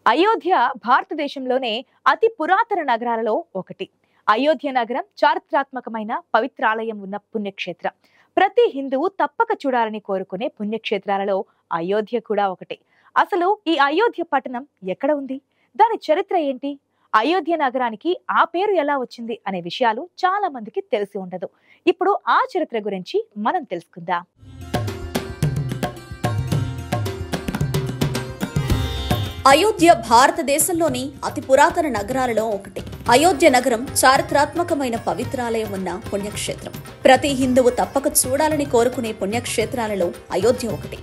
అయోధ్య భారతదేశంలోనే అతి పురాతన నగరాలలో ఒకటి. అయోధ్య నగరం చారిత్రాత్మకమైన పవిత్రాలయం ఉన్న పుణ్యక్షేత్రం. ప్రతి హిందువు తప్పక చూడాలని కోరుకునే పుణ్యక్షేత్రాలలో అయోధ్య కూడా ఒకటి. అసలు ఈ అయోధ్య పట్టణం ఎక్కడ ఉంది? దాని చరిత్ర ఏంటి? అయోధ్య నగరానికి ఆ పేరు ఎలా వచ్చింది అనే విషయాలు చాలా మందికి తెలిసి ఉండదు. ఇప్పుడు ఆ చరిత్ర గురించి మనం తెలుసుకుందాం. అయోధ్య భారతదేశంలోని అతి పురాతన నగరాలలో ఒకటి. అయోధ్య నగరం చారిత్రాత్మకమైన పవిత్రాలయం ఉన్న పుణ్యక్షేత్రం. ప్రతి హిందువు తప్పక చూడాలని కోరుకునే పుణ్యక్షేత్రాలలో అయోధ్య ఒకటి.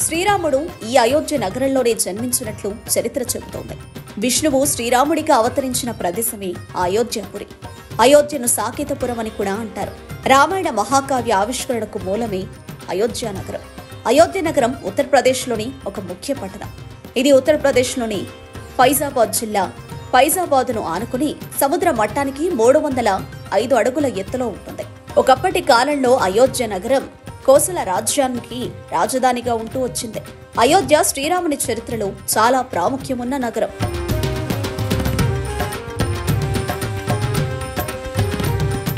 శ్రీరాముడు ఈ అయోధ్య నగరంలోనే జన్మించినట్లు చరిత్ర చెబుతోంది. విష్ణువు శ్రీరాముడిగా అవతరించిన ప్రదేశమే అయోధ్యపురి. అయోధ్యను సాకేతపురం అని కూడా అంటారు. రామాయణ మహాకావ్య ఆవిష్కరణకు మూలమే అయోధ్య నగరం. అయోధ్య నగరం ఉత్తరప్రదేశ్లోని ఒక ముఖ్య పట్టణం. ఇది ఉత్తరప్రదేశ్లోని ఫైజాబాద్ జిల్లా. ఫైజాబాద్ను ఆనుకుని సముద్ర మట్టానికి 305 అడుగుల ఎత్తులో ఉంటుంది. ఒకప్పటి కాలంలో అయోధ్య నగరం కోసల రాజ్యానికి రాజధానిగా ఉంటూ వచ్చింది. అయోధ్య శ్రీరాముని చరిత్రలో చాలా ప్రాముఖ్యమున్న నగరం.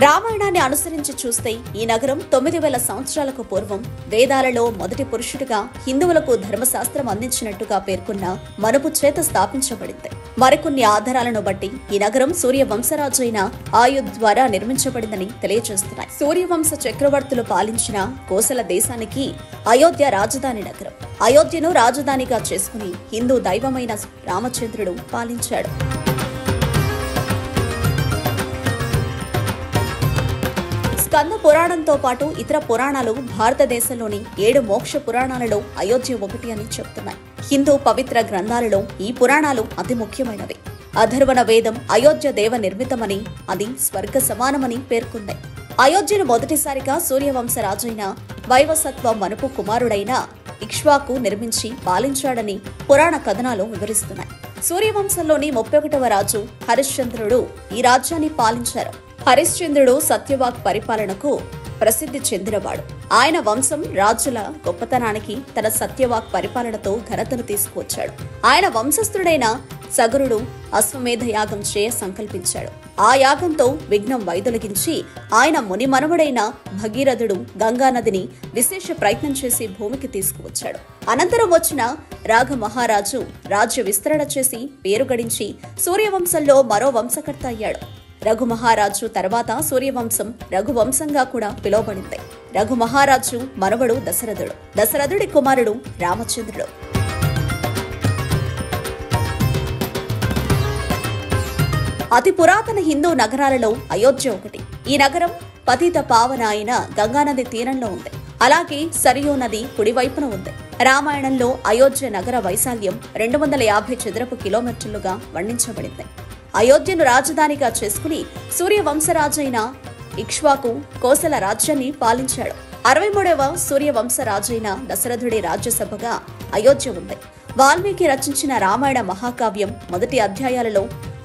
రామాయణాన్ని అనుసరించి చూస్తే ఈ నగరం 9000 సంవత్సరాలకు పూర్వం వేదాలలో మొదటి పురుషుడిగా హిందువులకు ధర్మశాస్త్రం అందించినట్టుగా పేర్కొన్న మనుపు చేత స్థాపించబడింది. మరికొన్ని ఆధారాలను బట్టి ఈ నగరం సూర్యవంశరాజు అయిన ఆయుధ్ ద్వారా నిర్మించబడిందని తెలియజేస్తున్నాయి. సూర్యవంశ చక్రవర్తులు పాలించిన కోసల దేశానికి అయోధ్య రాజధాని నగరం. అయోధ్యను రాజధానిగా చేసుకుని హిందూ దైవమైన రామచంద్రుడు పాలించాడు. స్కంద పురాణంతో పాటు ఇతర పురాణాలు భారతదేశంలోని 7 మోక్ష పురాణాలలో అయోధ్య ఒకటి అని చెప్తున్నాయి. హిందూ పవిత్ర గ్రంథాలలో ఈ పురాణాలు అతి ముఖ్యమైనవి. అథర్వణ వేదం అయోధ్య దేవ నిర్మితమని, అది స్వర్గ సమానమని పేర్కొంది. అయోధ్యను మొదటిసారిగా సూర్యవంశ రాజైన వైవసత్వ మనుపు కుమారుడైన ఇక్ష్వాకు నిర్మించి పాలించాడని పురాణ కథనాలు వివరిస్తున్నాయి. సూర్యవంశంలోని 31వ రాజు హరిశ్చంద్రుడు ఈ రాజ్యాన్ని పాలించారు. హరిశ్చంద్రుడు సత్యవాక్ పరిపాలనకు ప్రసిద్ధి చెందినవాడు. ఆయన వంశం రాజుల గొప్పతనానికి తన సత్యవాక్ పరిపాలనతో ఘనతను తీసుకువచ్చాడు. ఆయన వంశస్థుడైన సగరుడు అశ్వమేధ యాగం చేయ సంకల్పించాడు. ఆ యాగంతో విఘ్నం వైదొలగించి ఆయన ముని మనవడైన భగీరథుడు గంగానదిని విశేష ప్రయత్నం చేసి భూమికి తీసుకువచ్చాడు. అనంతరం వచ్చిన రాఘ మహారాజు రాజ్య విస్తరణ చేసి పేరు గడించి సూర్యవంశంలో మరో వంశకర్త అయ్యాడు. రఘు మహారాజు తర్వాత సూర్యవంశం రఘువంశంగా కూడా పిలువబడింది. రఘు మహారాజు మనవడు దశరథుడు. దశరథుడి కుమారుడు రామచంద్రుడు. అతి పురాతన హిందూ నగరాలలో అయోధ్య ఒకటి. ఈ నగరం పతిత పావన అయిన గంగానది తీరంలో ఉంది. అలాగే సరియూ నది కుడివైపున ఉంది. రామాయణంలో అయోధ్య నగర వైశాల్యం 250 చదరపు కిలోమీటర్లుగా వర్ణించబడింది. అయోధ్యను రాజధానిగా చేసుకుని సూర్యవంశరాజైన ఇక్ష్వాకు కోసల రాజ్యాన్ని పాలించాడు. 63వ సూర్యవంశరాజైన దశరథుడి రాజ్యసభగా అయోధ్య ఉంది. వాల్మీకి రచించిన రామాయణ మహాకావ్యం మొదటి అధ్యాయాలలో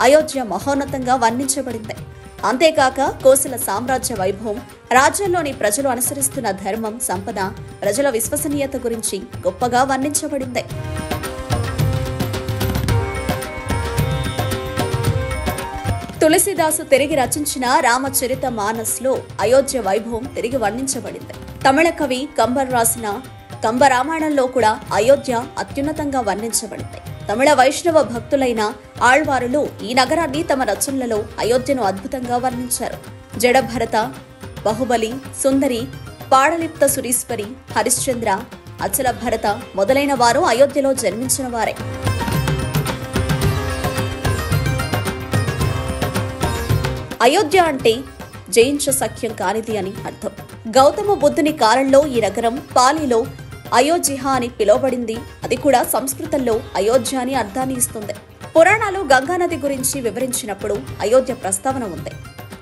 అయోధ్య మహోన్నతంగా వర్ణించబడింది. అంతేకాక కోసల సామ్రాజ్య వైభవం, రాజ్యంలోని ప్రజలు అనుసరిస్తున్న ధర్మం, సంపద, ప్రజల విశ్వసనీయత గురించి గొప్పగా వర్ణించబడింది. తులసిదాసు తిరిగి రచించిన రామచరిత మానస్లో అయోధ్య వైభవం తిరిగి వర్ణించబడింది. తమిళ కవి కంబర్ రాసిన కంబరామాయణంలో కూడా అయోధ్య అత్యున్నతంగా వర్ణించబడింది. తమిళ వైష్ణవ భక్తులైన ఆళ్వారులు ఈ నగరాన్ని తమ రచనలలో అయోధ్యను అద్భుతంగా వర్ణించారు. జడభరత, బాహుబలి, సుందరి, పాడలిప్త సురీశ్వరి, హరిశ్చంద్ర, అచల భరత మొదలైన వారు అయోధ్యలో జన్మించిన వారే. అయోధ్య అంటే జయించ సఖ్యం కానిది అని అర్థం. గౌతమ బుద్ధుని కాలంలో ఈ నగరం పాలీలో అయోధ్య అని పిలువబడింది. అది కూడా సంస్కృతంలో అయోధ్య అని అర్థాన్ని ఇస్తుంది. పురాణాలు గంగానది గురించి వివరించినప్పుడు అయోధ్య ప్రస్తావన ఉంది.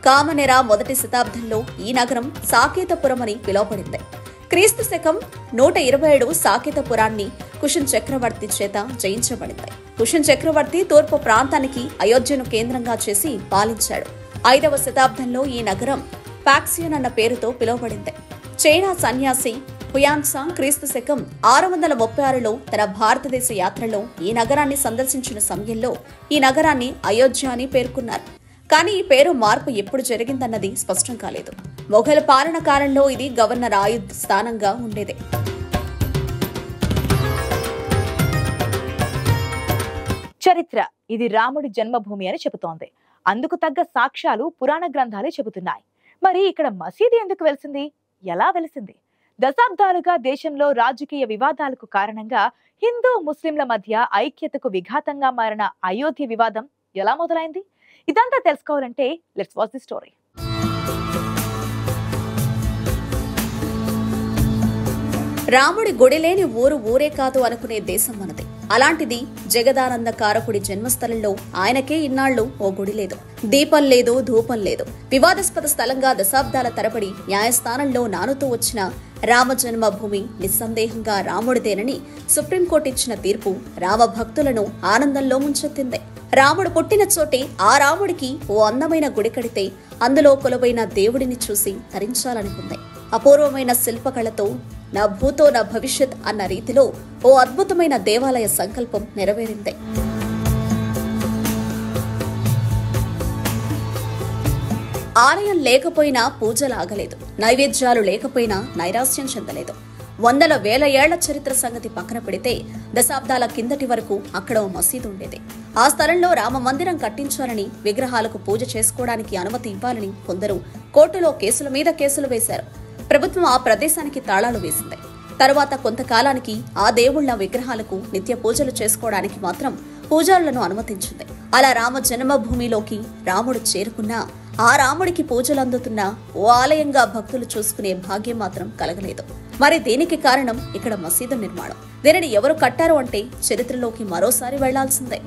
కామనెర మొదటి శతాబ్దంలో ఈ నగరం సాకేతపురం అని పిలువబడింది. క్రీస్తు శకం 127 సాకేతపురాన్ని కుషన్ చక్రవర్తి చేత జయించబడింది. కుషన్ చక్రవర్తి తూర్పు ప్రాంతానికి అయోధ్యను కేంద్రంగా చేసి పాలించాడు. 5వ శతాబ్దంలో ఈ నగరం పాక్సియన్ అన్న పేరుతో పిలువబడింది. చైనా సన్యాసి హుయాన్సాంగ్ క్రీస్తు శకం 636లో తన భారతదేశ యాత్రలో ఈ నగరాన్ని సందర్శించిన సమయంలో ఈ నగరాన్ని అయోధ్య అని పేర్కొన్నారు. కానీ ఈ పేరు మార్పు ఎప్పుడు జరిగిందన్నది స్పష్టం కాలేదు. మొఘల్ పాలన కాలంలో ఇది గవర్నర్ ఆయుధ్ స్థానంగా ఉండేది. చరిత్ర ఇది రాముడి జన్మభూమి అని చెబుతోంది. అందుకు తగ్గ సాక్ష్యాలు పురాణ గ్రంథాలే చెబుతున్నాయి. మరి ఇక్కడ మసీదు ఎందుకు వెలిసింది? ఎలా వెలిసింది? దశాబ్దాలుగా దేశంలో రాజకీయ వివాదాలకు కారణంగా హిందూ ముస్లింల మధ్య ఐక్యతకు విఘాతంగా మారిన అయోధ్య వివాదం ఎలా మొదలైంది? ఇదంతా తెలుసుకోవాలంటే లెట్స్ వాచ్ ది స్టోరీ. రాముడి గుడి లేని ఊరు ఊరే కాదు అనుకునే దేశం మనది. అలాంటిది జగదానంద కారకుడి జన్మస్థలంలో ఆయనకే ఇన్నాళ్లు ఓ గుడి లేదు, దీపం లేదు, ధూపం లేదు. వివాదాస్పద స్థలంగా దశాబ్దాల తరబడి న్యాయస్థానంలో నానుతూ వచ్చిన రామ జన్మభూమి నిస్సందేహంగా రాముడిదేనని సుప్రీంకోర్టు ఇచ్చిన తీర్పు రామ భక్తులను ఆనందంలో ముంచెత్తింది. రాముడు పుట్టిన చోటే ఆ రాముడికి ఓ అందమైన గుడి కడితే అందులో కొలువైన దేవుడిని చూసి తరించాలనుకుంది. అపూర్వమైన శిల్పకళతో నా భూతో నా భవిష్యత్ అన్న రీతిలో ఓ అద్భుతమైన దేవాలయ సంకల్పం నెరవేరింది. ఆలయం లేకపోయినా పూజలు ఆగలేదు, నైవేద్యాలు లేకపోయినా నైరాశ్యం చెందలేదు. వందల వేల ఏళ్ల చరిత్ర సంగతి పక్కన పెడితే దశాబ్దాల కిందటి వరకు అక్కడ ఓ మసీదు ఉండేది. ఆ స్థలంలో రామ మందిరం కట్టించాలని, విగ్రహాలకు పూజ చేసుకోవడానికి అనుమతి ఇవ్వాలని కొందరు కోర్టులో కేసుల మీద కేసులు వేశారు. ప్రభుత్వం ఆ ప్రదేశానికి తాళాలు వేసింది. తరువాత కొంతకాలానికి ఆ దేవుళ్ల విగ్రహాలకు నిత్య పూజలు చేసుకోవడానికి మాత్రం పూజారులను అనుమతించింది. అలా రామ జన్మభూమిలోకి రాముడు చేరుకున్నా ఆ రాముడికి పూజలు అందుతున్నా ఓ ఆలయంగా భక్తులు చూసుకునే భాగ్యం మాత్రం కలగలేదు. మరి దీనికి కారణం ఇక్కడ మసీదు నిర్మాణం. దీనిని ఎవరు కట్టారు అంటే చరిత్రలోకి మరోసారి వెళ్లాల్సిందే.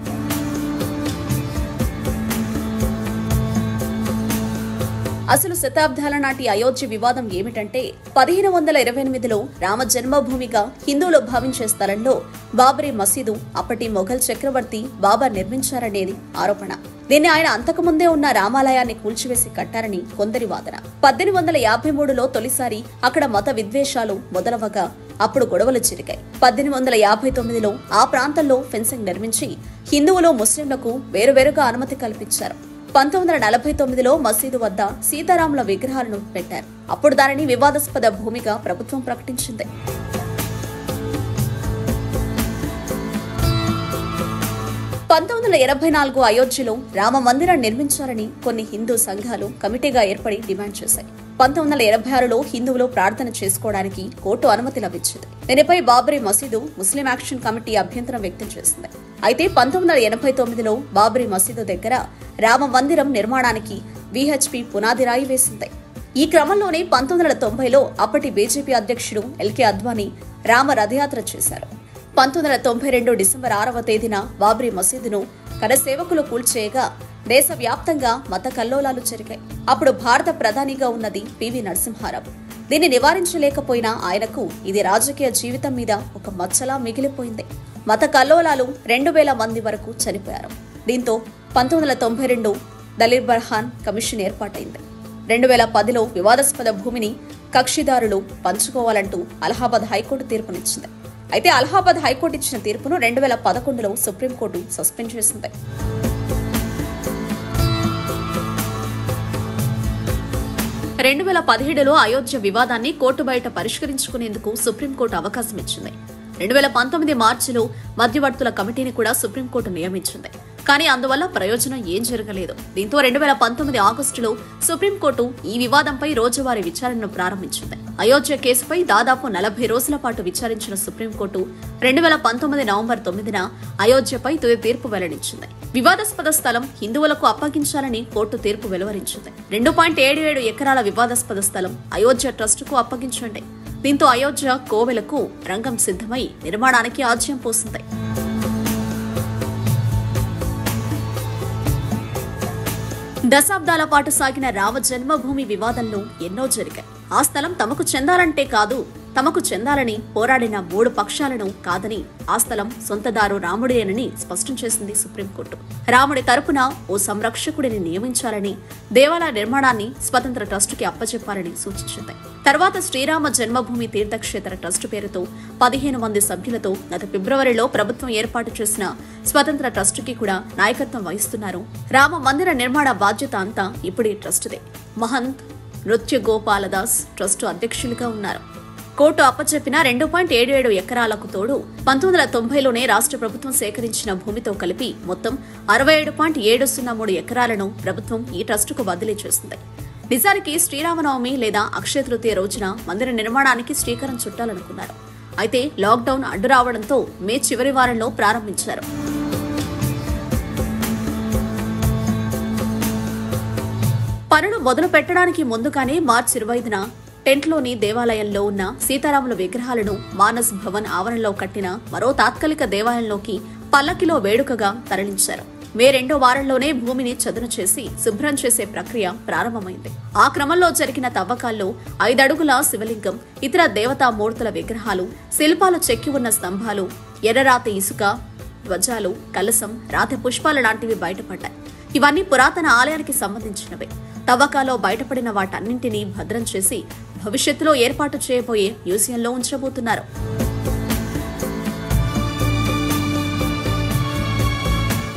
అసలు శతాబ్దాల నాటి అయోధ్య వివాదం ఏమిటంటే 1528లో రామ జన్మభూమిగా హిందువులు భావించే స్థలంలో బాబరీ మసీదు అప్పటి మొఘల్ చక్రవర్తి బాబర్ నిర్మించారనేది ఆరోపణ. దీన్ని ఆయన అంతకుముందే ఉన్న రామాలయాన్ని కూల్చివేసి కట్టారని కొందరి వాదన. 1853లో తొలిసారి అక్కడ మత విద్వేషాలు మొదలవగా అప్పుడు గొడవలు జరిగాయి. 1859లో ఆ ప్రాంతంలో ఫెన్సింగ్ నిర్మించి హిందువులు ముస్లింలకు వేరువేరుగా అనుమతి కల్పించారు. 1949లో మసీదు వద్ద సీతారాముల విగ్రహాలను పెట్టారు. అప్పుడు దానిని వివాదాస్పద భూమిగా ప్రభుత్వం ప్రకటించింది. 1984 అయోధ్యలో రామ మందిరం నిర్మించాలని కొన్ని హిందూ సంఘాలు కమిటీగా ఏర్పడి డిమాండ్ చేశాయి. 1986లో హిందువులు ప్రార్థన చేసుకోవడానికి కోర్టు అనుమతి లభించింది. దీనిపై బాబరీ మసీదు ముస్లిం యాక్షన్ కమిటీ అభ్యంతరం వ్యక్తం చేసింది. అయితే 1989లో బాబరీ మసీదు దగ్గర రామ మందిరం నిర్మాణానికి విహెచ్పి పునాది రాయి వేసింది. ఈ క్రమంలోనే 1990లో అప్పటి బీజేపీ అధ్యక్షుడు ఎల్కే అద్వానీ రామ రథయాత్ర చేశారు. 1992 డిసెంబర్ 6వ తేదీన బాబ్రీ మసీదును కరసేవకులు కూల్చేయగా దేశవ్యాప్తంగా మత కల్లోలాలు జరిగాయి. అప్పుడు భారత ప్రధానిగా ఉన్నది పివి నరసింహారావు. దీన్ని నివారించలేకపోయినా ఆయనకు ఇది రాజకీయ జీవితం మీద ఒక మచ్చలా మిగిలిపోయింది. మత కల్లోలాలు 2000 మంది వరకు చనిపోయారు. దీంతో 1992 దలీర్ బర్హాన్ కమిషన్ ఏర్పాటైంది. 2010లో వివాదాస్పద భూమిని కక్షిదారులు పంచుకోవాలంటూ అలహాబాద్ హైకోర్టు తీర్పునిచ్చింది. అయితే అలహాబాద్ హైకోర్టు ఇచ్చిన తీర్పును 2011లో సుప్రీంకోర్టు సస్పెండ్ చేసింది. 2017లో అయోధ్య వివాదాన్ని కోర్టు బయట పరిష్కరించుకునేందుకు సుప్రీంకోర్టు అవకాశం ఇచ్చింది. 2019 మార్చిలో మధ్యవర్తుల కమిటీని కూడా సుప్రీంకోర్టు నియమించింది. కానీ అందువల్ల ప్రయోజనం ఏం జరగలేదు. దీంతో 2019 ఆగస్టులో సుప్రీంకోర్టు ఈ వివాదంపై రోజువారీ విచారణను ప్రారంభించింది. అయోధ్య కేసుపై దాదాపు 40 రోజుల పాటు విచారించిన సుప్రీంకోర్టు 2019 నవంబర్ 9న అయోధ్యపై తుది తీర్పు వెల్లడించింది. వివాదాస్పద స్థలం హిందువులకు అప్పగించాలని కోర్టు తీర్పు వెలువరించింది. 2.77 ఎకరాల వివాదాస్పద స్థలం అయోధ్య ట్రస్టుకు అప్పగించండి. దీంతో అయోధ్య కోవెలకు రంగం సిద్ధమై నిర్మాణానికి ఆజ్యం పోసింది. దశాబ్దాల పాటు సాగిన రామ జన్మభూమి వివాదంలో ఎన్నో జరిగాయి. ఆ స్థలం తమకు చెందాలంటే కాదు, తమకు చెందాలని పోరాడిన 3 పక్షాలను కాదని ఆ స్థలం సొంతదారు రాముడేనని స్పష్టం చేసింది సుప్రీంకోర్టు. రాముడి తరపున ఓ సంరక్షకుడిని నియమించాలని, దేవాలయ నిర్మాణాన్ని స్వతంత్ర ట్రస్టుకి అప్పచెప్పాలని సూచించింది. తర్వాత శ్రీరామ జన్మభూమి తీర్థక్షేత్ర ట్రస్టు పేరుతో 15 మంది సభ్యులతో గత ఫిబ్రవరిలో ప్రభుత్వం ఏర్పాటు చేసిన స్వతంత్ర ట్రస్టుకి కూడా నాయకత్వం వహిస్తున్నారు. రామ మందిర నిర్మాణ బాధ్యత అంతా ఇప్పుడు ఈ ట్రస్టుదే. మహంత్ నృత్య గోపాలదాస్ ట్రస్టు అధ్యక్షులుగా ఉన్నారు. కోర్టు అప్పచెప్పిన 2.77 ఎకరాలకు తోడు 1990లోనే రాష్ట్ర ప్రభుత్వం సేకరించిన భూమితో కలిపి మొత్తం 67.703 ఎకరాలను ప్రభుత్వం ఈ ట్రస్టుకు బదిలీ చేసింది. నిజానికి శ్రీరామనవమి లేదా అక్షయ తృతీయ రోజున మందిర నిర్మాణానికి శ్రీకారం చుట్టాలనుకున్నారు. అయితే లాక్డౌన్ అడ్డు రావడంతో మే చివరి వారంలో ప్రారంభించారు. పనులు మొదలు పెట్టడానికి ముందుగానే మార్చి 25న టెంట్లోని దేవాలయంలో ఉన్న సీతారాముల విగ్రహాలను మానస్ భవన్ ఆవరణలో కట్టిన మరో తాత్కాలిక దేవాలయంలోకి పల్లకిలో వేడుకగా తరలించారు. మే 2వ వారంలోనే భూమిని చదును చేసి శుభ్రం చేసే ప్రక్రియ ప్రారంభమైంది. ఆ క్రమంలో జరిగిన తవ్వకాల్లో 5 అడుగుల శివలింగం, ఇతర దేవతామూర్తుల విగ్రహాలు, శిల్పాలు చెక్కి ఉన్న స్తంభాలు, ఎర్రరాతి ఇసుక, ధ్వజాలు, కలసం, రాతి పుష్పాల లాంటివి బయటపడ్డాయి. ఇవన్నీ పురాతన ఆలయానికి సంబంధించినవే. తవ్వకాలో బయటపడిన వాటన్నింటినీ భద్రం చేసి భవిష్యత్తులో ఏర్పాటు చేయబోయే మ్యూజియంలో ఉంచబోతున్నారు.